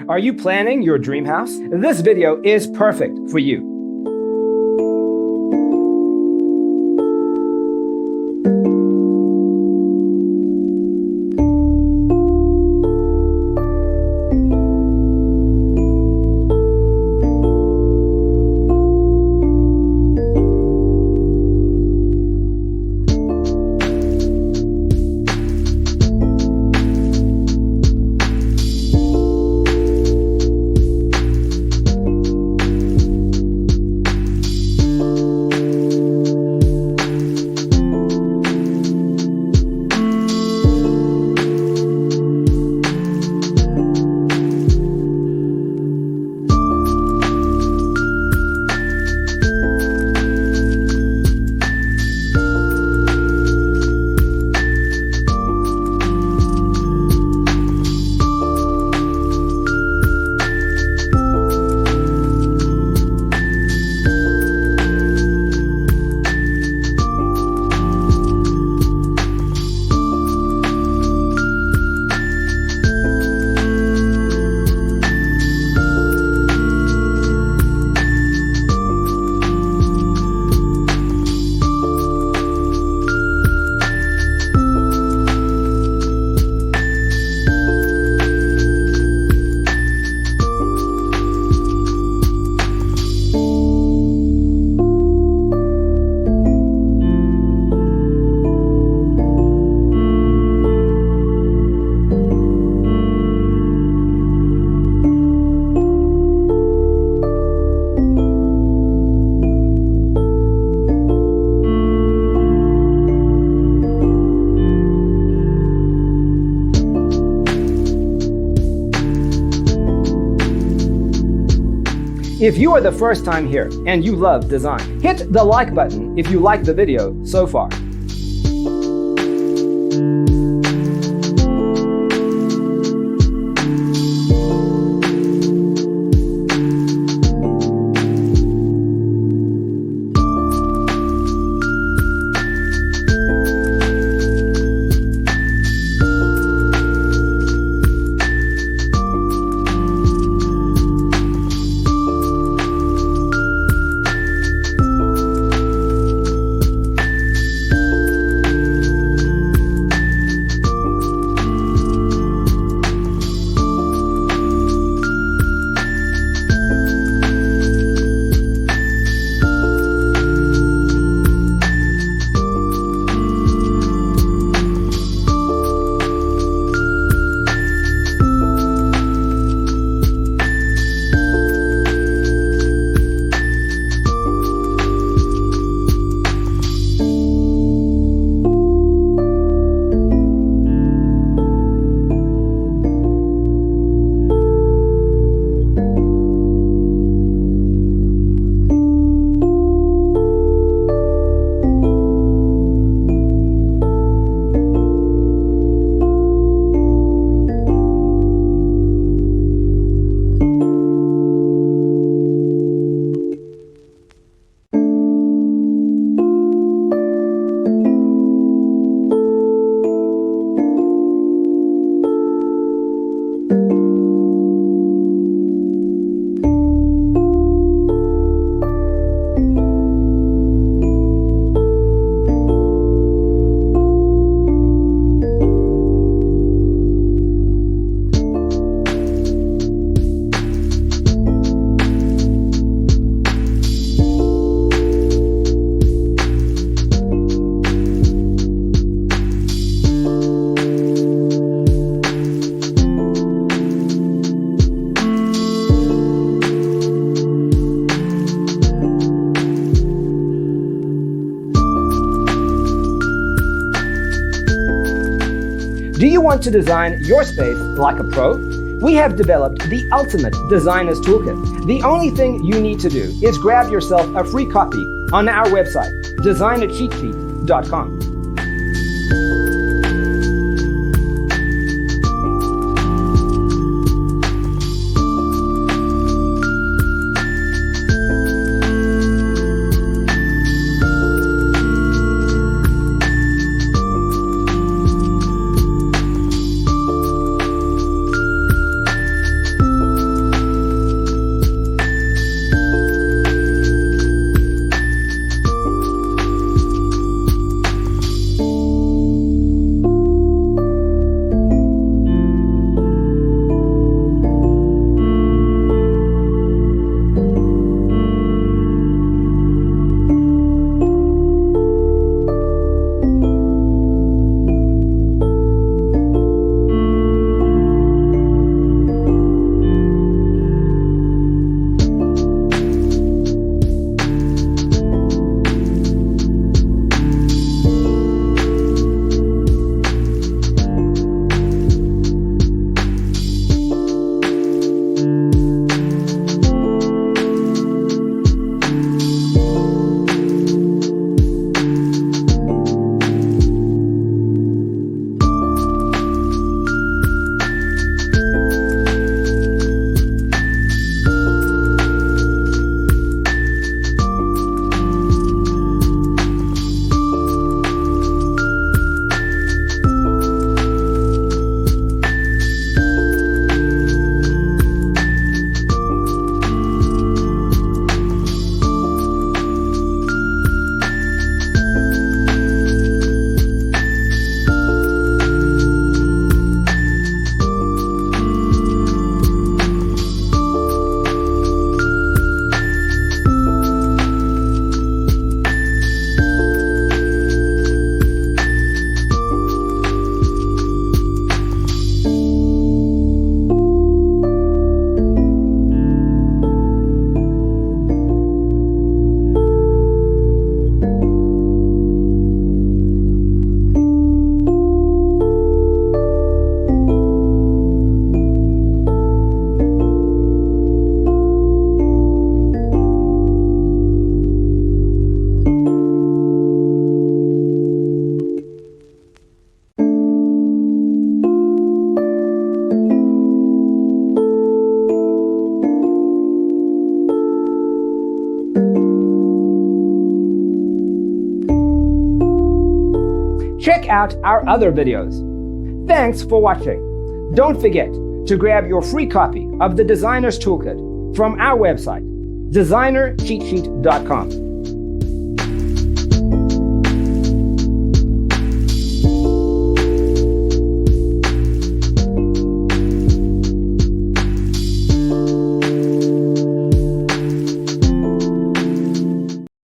Are you planning your dream house? This video is perfect for you. If you are the first time here and you love design, hit the like button if you like the video so far. Do you want to design your space like a pro? We have developed the ultimate designer's toolkit. The only thing you need to do is grab yourself a free copy on our website, designercheatsheet.com. check out our other videos. Thanks for watching. Don't forget to grab your free copy of the Designer's Toolkit from our website, designercheatsheet.com.